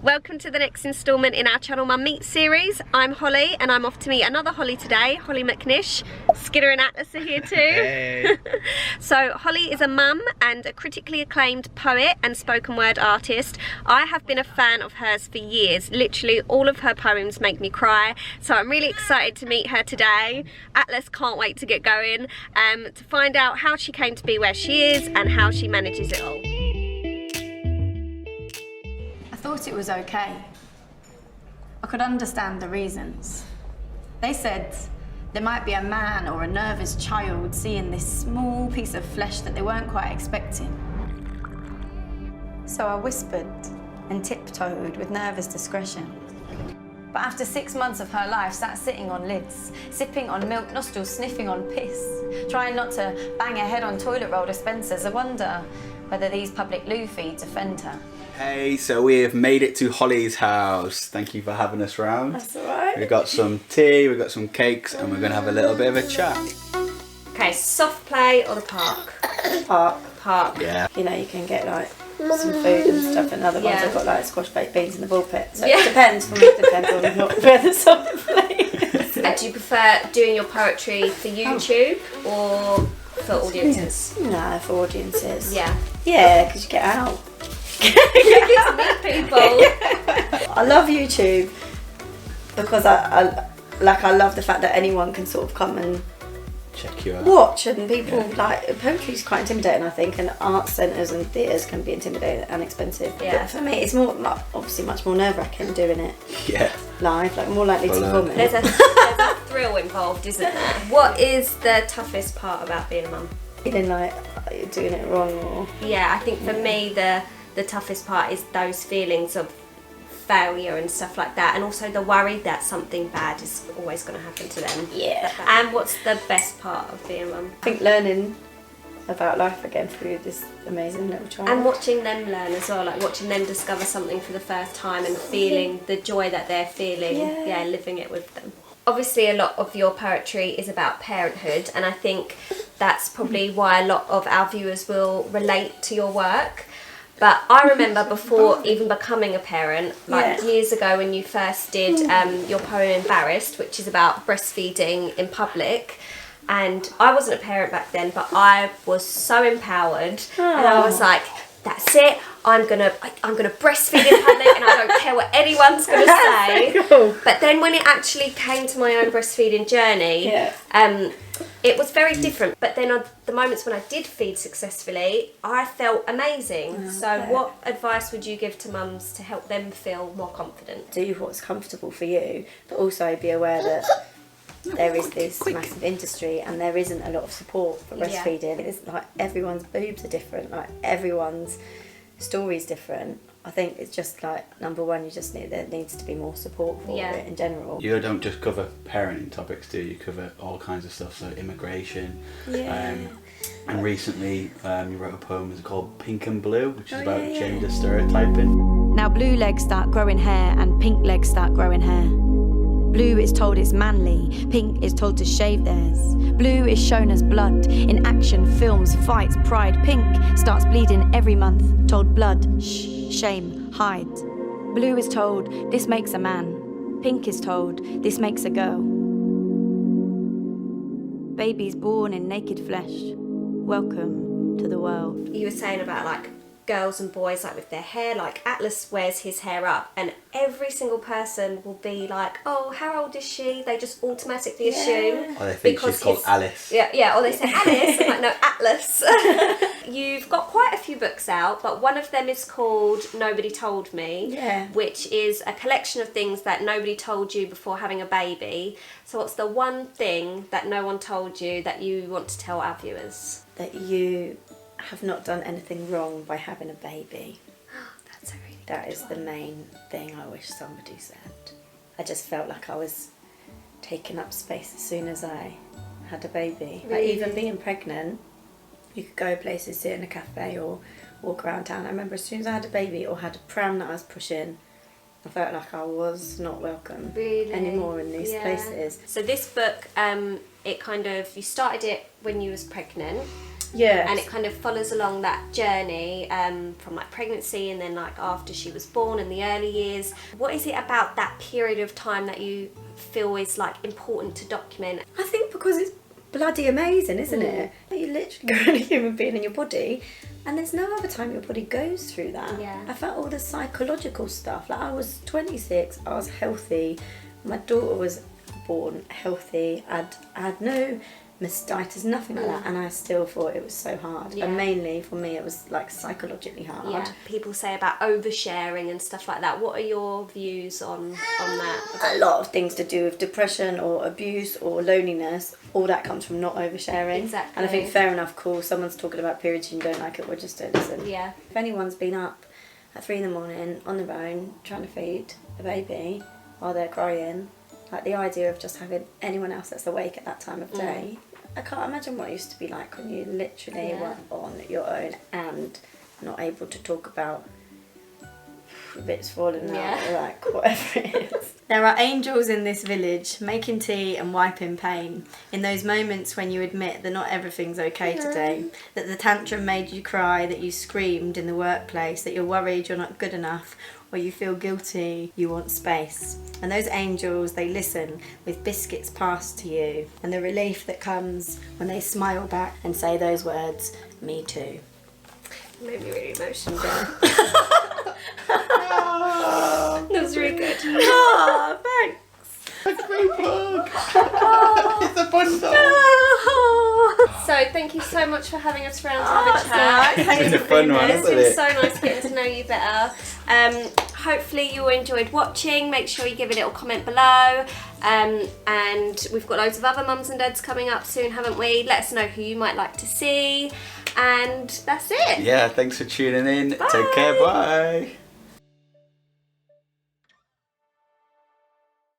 Welcome to the next instalment in our Channel Mum Meet series. I'm Holly and I'm off to meet another Holly today, Hollie McNish. Skinner and Atlas are here too. Hey. So Holly is a mum and a critically acclaimed poet and spoken word artist. I have been a fan of hers for years. Literally all of her poems make me cry. So I'm really excited to meet her today. Atlas can't wait to get going to find out how she came to be where she is and how she manages it all. I thought it was okay. I could understand the reasons. They said there might be a man or a nervous child seeing this small piece of flesh that they weren't quite expecting. So I whispered and tiptoed with nervous discretion. But after 6 months of her life sat sitting on lids, sipping on milk, nostrils sniffing on piss, trying not to bang her head on toilet roll dispensers, I wonder whether these public loo feeds offend her. Hey, so we have made it to Holly's house. Thank you for having us round. That's all right. We've got some tea, we've got some cakes, and we're going to have a little bit of a chat. Okay, soft play or the park? Park. Yeah. You know, you can get like some food and stuff, and other ones have got like squash baked beans in the ball pit. So it depends for me, depends on where the soft play is. Do you prefer doing your poetry for YouTube or for audiences? No, for audiences. Yeah. Yeah, because you get out. You get to meet people. I love YouTube because I love the fact that anyone can sort of come and Check you out. watch, and people like poetry is quite intimidating, I think, and art centres and theatres can be intimidating and expensive. Yeah. But for me, it's more obviously much more nerve-wracking doing it Yeah. live, like more likely to vomit. There's a thrill involved, isn't there? What is the toughest part about being a mum? Feeling like you're doing it wrong, or Yeah, I think for me the toughest part is those feelings of failure and stuff like that, and also the worry that something bad is always going to happen to them. yeah. And what's the best part of being a mum? I think learning about life again through this amazing little child. And watching them learn as well, like watching them discover something for the first time and feeling the joy that they're feeling, living it with them. Obviously a lot of your poetry is about parenthood, and I think that's probably why a lot of our viewers will relate to your work. But I remember before even becoming a parent, like years ago when you first did your poem Embarrassed, which is about breastfeeding in public. And I wasn't a parent back then, but I was so empowered. And I was like, that's it, I'm gonna breastfeed in public and I don't care what anyone's gonna say. So cool. But then when it actually came to my own breastfeeding journey, it was very different. But then on the moments when I did feed successfully, I felt amazing. So what advice would you give to mums to help them feel more confident? Do what's comfortable for you, but also be aware that there is this massive industry and there isn't a lot of support for breastfeeding. It's like everyone's boobs are different, like everyone's story's different. I think it's just like, number one, there needs to be more support for it in general. You don't just cover parenting topics, do you? You cover all kinds of stuff, so immigration. And recently you wrote a poem called Pink and Blue, which is about gender stereotyping. Now blue legs start growing hair and pink legs start growing hair. Blue is told it's manly, pink is told to shave theirs. Blue is shown as blood, in action, films, fights, pride. Pink starts bleeding every month, told blood, shh, shame, hide. Blue is told, this makes a man. Pink is told, this makes a girl. Babies born in naked flesh, welcome to the world. You were saying about like girls and boys like with their hair, like Atlas wears his hair up and every single person will be like, oh, how old is she? They just automatically assume. Or they think she's called Alice. Yeah, or they say Alice. I'm like, no, Atlas. You've got quite a few books out, but one of them is called Nobody Told Me, which is a collection of things that nobody told you before having a baby. So what's the one thing that no one told you that you want to tell our viewers? That you have not done anything wrong by having a baby. That's a really That is the main thing I wish somebody said. I just felt like I was taking up space as soon as I had a baby. Like even being pregnant, you could go places, sit in a cafe or walk around town. I remember as soon as I had a baby or had a pram that I was pushing, I felt like I was not welcome anymore in these places. So this book, it kind of, you started it when you was pregnant, Yeah. And it kind of follows along that journey from like pregnancy and then like after she was born in the early years. What is it about that period of time that you feel is like important to document? I think because it's bloody amazing, isn't it? You literally go in a human being in your body, and there's no other time your body goes through that. Yeah. I felt all the psychological stuff. Like, I was 26, I was healthy, my daughter was born healthy, I had no mastitis, nothing like that, and I still thought it was so hard. Yeah. And mainly for me, it was like psychologically hard. Yeah. People say about oversharing and stuff like that. What are your views on that? A lot of things to do with depression or abuse or loneliness, all that comes from not oversharing. Exactly. And I think fair enough, cool, someone's talking about periods and you don't like it, well, just don't listen. Yeah. If anyone's been up at 3 a.m. on their own trying to feed a baby while they're crying, like the idea of just having anyone else that's awake at that time of day, I can't imagine what it used to be like when you literally were on your own and not able to talk about bits falling out or like whatever it is. There are angels in this village making tea and wiping pain. In those moments when you admit that not everything's okay today, that the tantrum made you cry, that you screamed in the workplace, that you're worried you're not good enough, or you feel guilty, you want space. And those angels, they listen with biscuits passed to you, and the relief that comes when they smile back and say those words, me too. It made me really emotional. That was really good. Oh, thanks. That's a great plug. It's a fun song. So thank you so much for having us round to have a chat. Nice. It's been a fun one, It's hasn't been it? so nice getting to know you better. Hopefully you all enjoyed watching. Make sure you give a little comment below. And we've got loads of other mums and dads coming up soon, haven't we? Let us know who you might like to see. And that's it. Yeah, thanks for tuning in. Bye. Take care, bye.